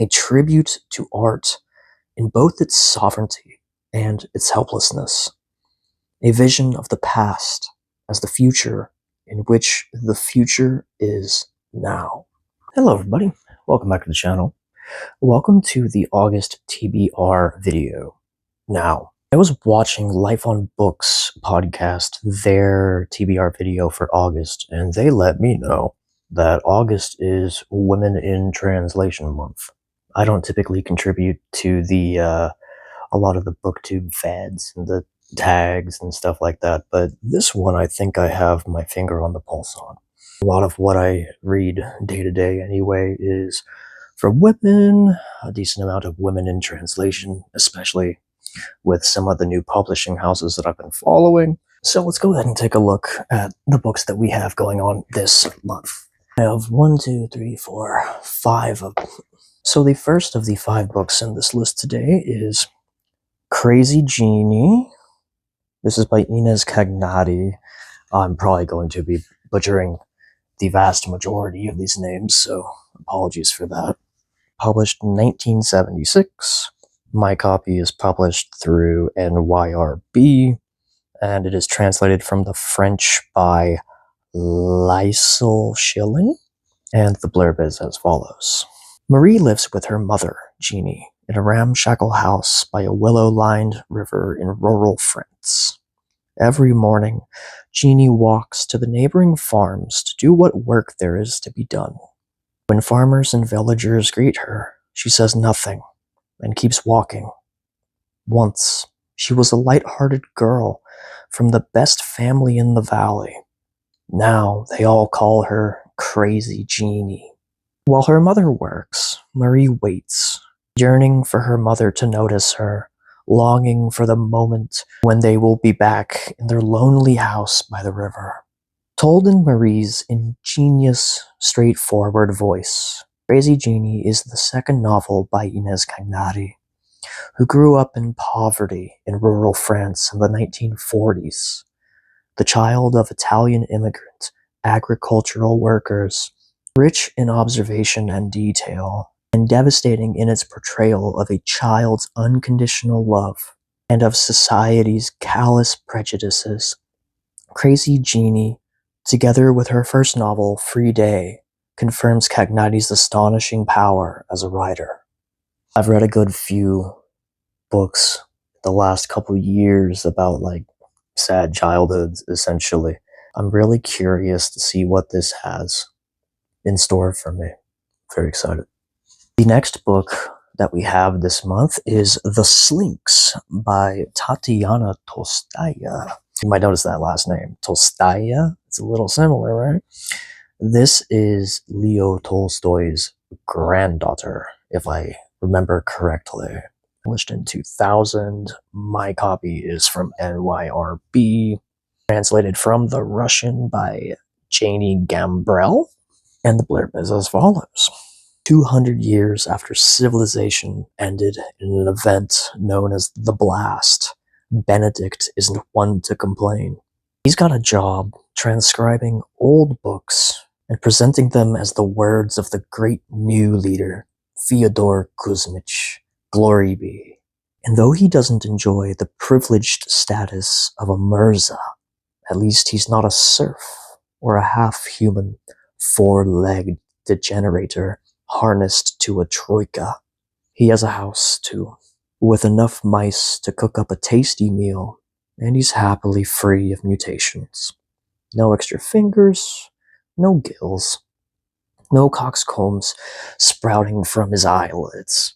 a tribute to art in both its sovereignty and its helplessness, a vision of the past as the future in which the future is now. Hello everybody, welcome back to the channel. Welcome to the August TBR video. Now, I was watching Life on Books podcast, their TBR video for August, and they let me know that August is Women in Translation Month. I don't typically contribute to the a lot of the booktube fads and the tags and stuff like that, but this one I think I have my finger on the pulse on. A lot of what I read day to day anyway is for women, a decent amount of women in translation, especially with some of the new publishing houses that I've been following. So let's go ahead and take a look at the books that we have going on this month. I have 5 of them. So the first of the 5 books in this list today is Crazy Genie. This is by Inés Cagnati. I'm probably going to be butchering the vast majority of these names, so apologies for that. Published in 1976. My copy is published through NYRB, and it is translated from the French by Lysel Schilling, and the blurb is as follows. Marie lives with her mother, Genie, in a ramshackle house by a willow-lined river in rural France. Every morning, Genie walks to the neighboring farms to do what work there is to be done. When farmers and villagers greet her, she says nothing and keeps walking. Once, she was a light-hearted girl from the best family in the valley. Now they all call her Crazy Genie. While her mother works, Marie waits, yearning for her mother to notice her, longing for the moment when they will be back in their lonely house by the river. Told in Marie's ingenious, straightforward voice, Crazy Genie is the second novel by Inés Cagnati, who grew up in poverty in rural France in the 1940s. The child of Italian immigrant agricultural workers, rich in observation and detail, and devastating in its portrayal of a child's unconditional love and of society's callous prejudices. Crazy Genie, together with her first novel, Free Day, confirms Cagnati's astonishing power as a writer. I've read a good few books the last couple years about sad childhoods, essentially. I'm really curious to see what this has in store for me. Very excited. The next book that we have this month is The Slynx by Tatiana Tolstaya. You might notice that last name, Tolstaya. It's a little similar, right? This is Leo Tolstoy's granddaughter, if I remember correctly. Published in 2000. My copy is from NYRB. Translated from the Russian by Janie Gambrell. And the blurb is as follows. 200 years after civilization ended in an event known as the Blast, Benedict isn't one to complain. He's got a job transcribing old books and presenting them as the words of the great new leader, Fyodor Kuzmich, glory be. And though he doesn't enjoy the privileged status of a Mirza, at least he's not a serf or a half-human, four-legged degenerator harnessed to a troika. He has a house, too, with enough mice to cook up a tasty meal, and he's happily free of mutations. No extra fingers, no gills, no coxcombs sprouting from his eyelids.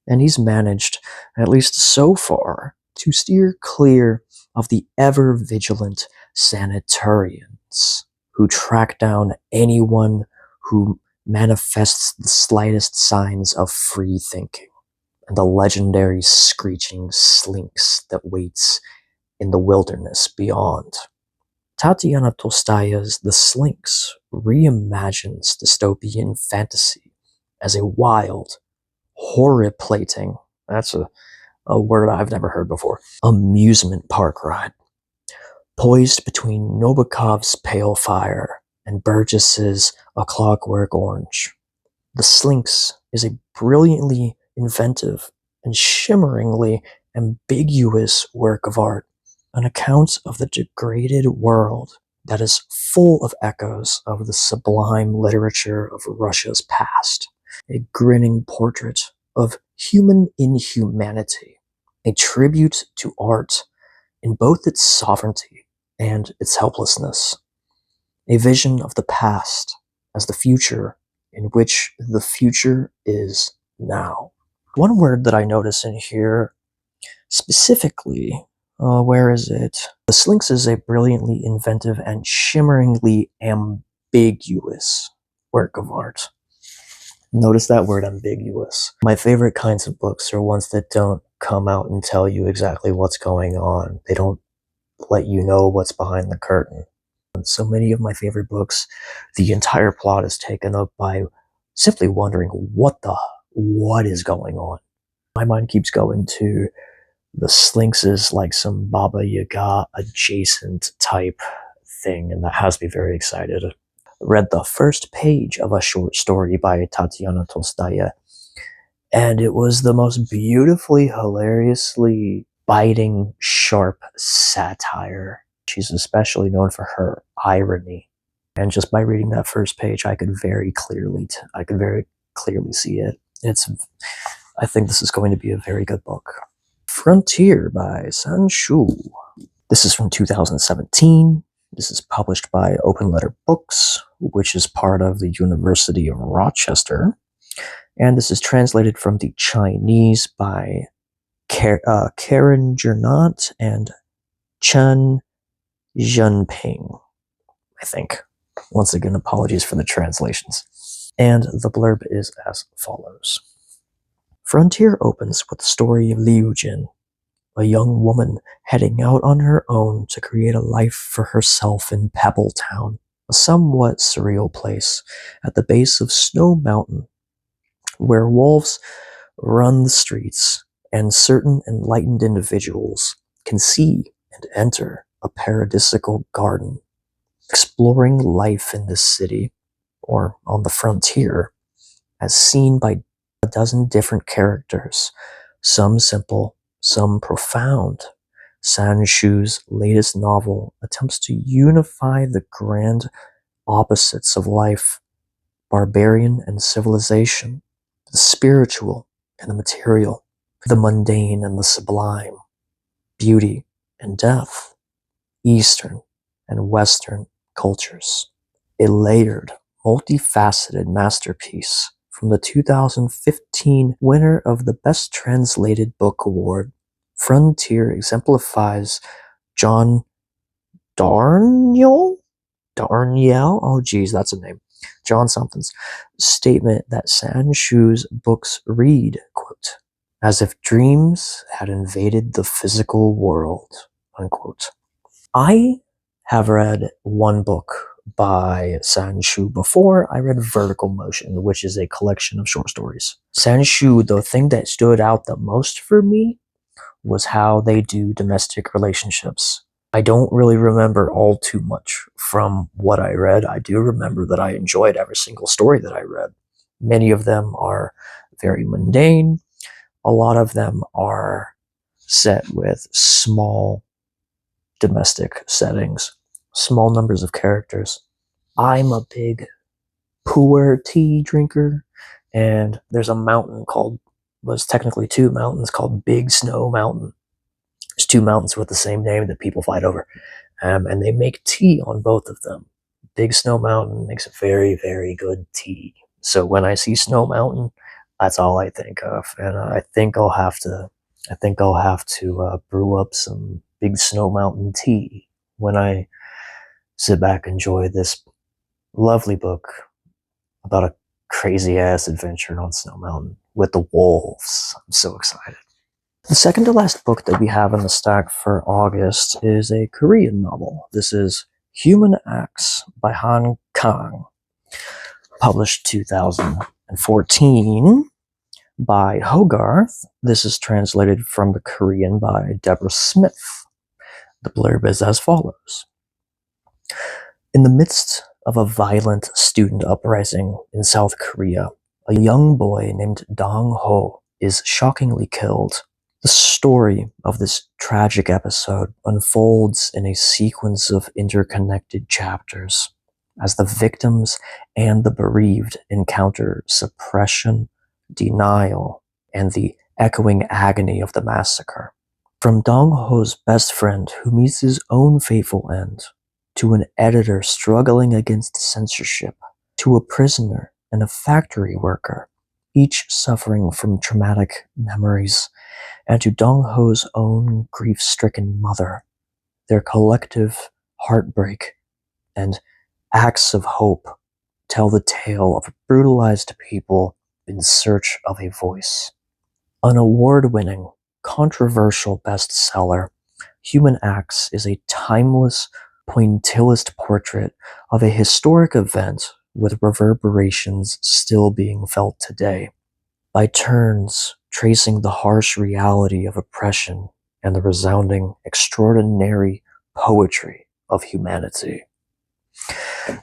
And he's managed, at least so far, to steer clear of the ever-vigilant sanitarians who track down anyone who manifests the slightest signs of free thinking, and the legendary screeching Slynx that waits in the wilderness beyond. Tatiana Tolstaya's The Slynx reimagines dystopian fantasy as a wild, horriplating, that's a word I've never heard before, amusement park ride. Poised between Nabokov's Pale Fire and Burgess's A Clockwork Orange, The Slynx is a brilliantly inventive and shimmeringly ambiguous work of art, an account of the degraded world that is full of echoes of the sublime literature of Russia's past, a grinning portrait of human inhumanity, a tribute to art in both its sovereignty and its helplessness, a vision of the past as the future in which the future is now. One word that I notice in here specifically, where is it? The Slynx is a brilliantly inventive and shimmeringly ambiguous work of art. Notice that word, ambiguous. My favorite kinds of books are ones that don't come out and tell you exactly what's going on. They don't let you know what's behind the curtain. In so many of my favorite books, the entire plot is taken up by simply wondering what is going on. My mind keeps going to the Slynx is like some Baba Yaga adjacent type thing, and that has me very excited. Read the first page of a short story by Tatiana Tolstaya, and it was the most beautifully, hilariously biting, sharp satire. She's especially known for her irony. And just by reading that first page, I could very clearly see it. I think this is going to be a very good book. Frontier by Sanshu. This is from 2017. This is published by Open Letter Books, which is part of the University of Rochester. And this is translated from the Chinese by Karen Gernot and Chen Zhenping, I think. Once again, apologies for the translations. And the blurb is as follows. Frontier opens with the story of Liu Jin, a young woman heading out on her own to create a life for herself in Pebble Town, a somewhat surreal place at the base of Snow Mountain, where wolves run the streets and certain enlightened individuals can see and enter a paradisical garden. Exploring life in this city, or on the frontier, as seen by a dozen different characters, some simple, some profound. Sanshu's latest novel attempts to unify the grand opposites of life, barbarian and civilization, the spiritual and the material, the mundane and the sublime, beauty and death, Eastern and Western cultures. A layered, multifaceted masterpiece from the 2015 winner of the Best Translated Book Award. Frontier exemplifies John Darnielle? Oh geez, that's a name. John something's statement that Sanshu's books read, quote, as if dreams had invaded the physical world, unquote. I have read one book by Sanshu before. I read Vertical Motion, which is a collection of short stories. Sanshu, the thing that stood out the most for me was how they do domestic relationships. I don't really remember all too much from what I read. I do remember that I enjoyed every single story that I read. Many of them are very mundane. A lot of them are set with small domestic settings, small numbers of characters. I'm a big pu'er tea drinker, and there's a mountain was technically two mountains called Big Snow Mountain. There's two mountains with the same name that people fight over, and they make tea on both of them. Big Snow Mountain makes a very, very good tea. So when I see Snow Mountain, that's all I think of, and I think I'll have to brew up some Big Snow Mountain tea when I sit back and enjoy this lovely book about a crazy ass adventure on Snow Mountain with the wolves. I'm so excited. The second to last book that we have in the stack for August is a Korean novel. This is Human Acts by Kang, published 2014 by Hogarth. This is translated from the Korean by Deborah Smith. The blurb is as follows. In the midst of a violent student uprising in South Korea, a young boy named Dong Ho is shockingly killed. The story of this tragic episode unfolds in a sequence of interconnected chapters as the victims and the bereaved encounter suppression, denial, and the echoing agony of the massacre. From Dong Ho's best friend who meets his own fateful end, to an editor struggling against censorship, to a prisoner and a factory worker, each suffering from traumatic memories, and to Dong Ho's own grief-stricken mother, their collective heartbreak and acts of hope tell the tale of a brutalized people in search of a voice. An award-winning, controversial bestseller, Human Acts is a timeless, pointillist portrait of a historic event with reverberations still being felt today. By turns, tracing the harsh reality of oppression and the resounding, extraordinary poetry of humanity.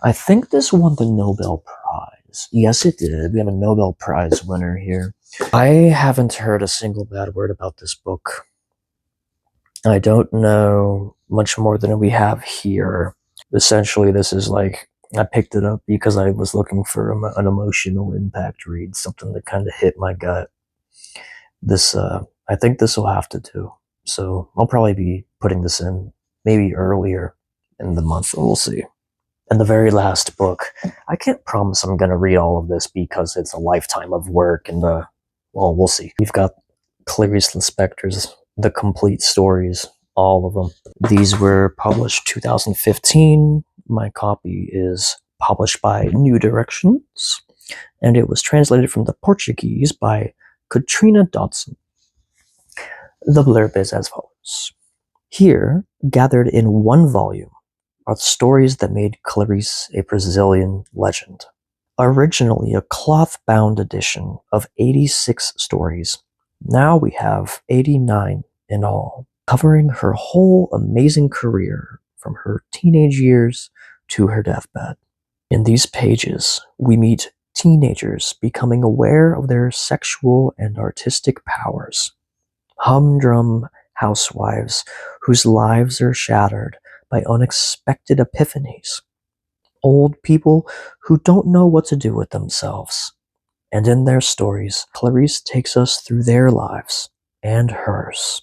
I think this won the Nobel Prize. Yes, it did. We have a Nobel Prize winner here. I haven't heard a single bad word about this book. I don't know much more than we have here. Essentially, this is like, I picked it up because I was looking for an emotional impact read, something that kind of hit my gut. This, I think this will have to do. So I'll probably be putting this in maybe earlier in the month. We'll see. And the very last book, I can't promise I'm going to read all of this because it's a lifetime of work and, well, we'll see. We've got Clarice Lispector's The Complete Stories, all of them. These were published 2015. My copy is published by New Directions, and it was translated from the Portuguese by Katrina Dodson. The blurb is as follows. Here, gathered in one volume, are the stories that made Clarice a Brazilian legend. Originally a cloth-bound edition of 86 stories, now we have 89 in all, covering her whole amazing career from her teenage years to her deathbed. In these pages, we meet teenagers becoming aware of their sexual and artistic powers, humdrum housewives whose lives are shattered by unexpected epiphanies, old people who don't know what to do with themselves. And in their stories, Clarice takes us through their lives, and hers,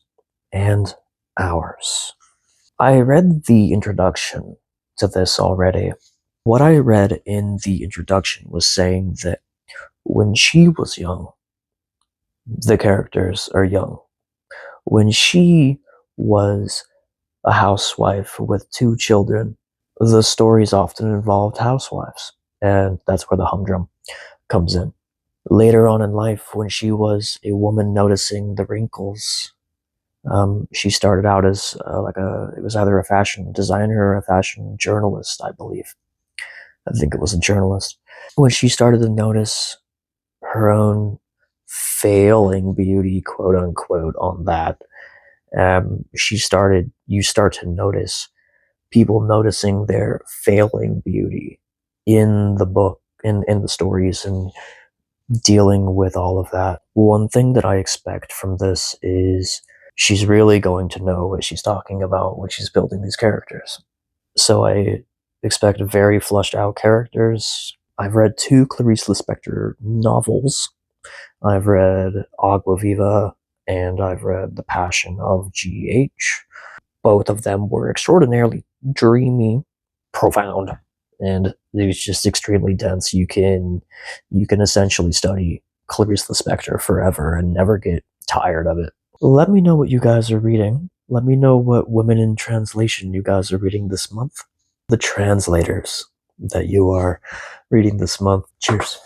and ours. I read the introduction to this already. What I read in the introduction was saying that when she was young, the characters are young. When she was a housewife with 2 children, the stories often involved housewives, and that's where the humdrum comes in. Later on in life, when she was a woman noticing the wrinkles, she started out as it was either a fashion designer or a fashion journalist, I believe. I think it was a journalist. When she started to notice her own failing beauty, quote unquote, on that, you start to notice people noticing their failing beauty in the book, in the stories, and dealing with all of that. One thing that I expect from this is she's really going to know what she's talking about when she's building these characters. So I expect very fleshed out characters. I've read 2 Clarice Lispector novels. I've read Agua Viva and I've read The Passion of G.H. Both of them were extraordinarily dreamy, profound, and it was just extremely dense. You can essentially study Clarice Lispector forever and never get tired of it. Let me know what you guys are reading. Let me know what women in translation you guys are reading this month. The translators that you are reading this month. Cheers.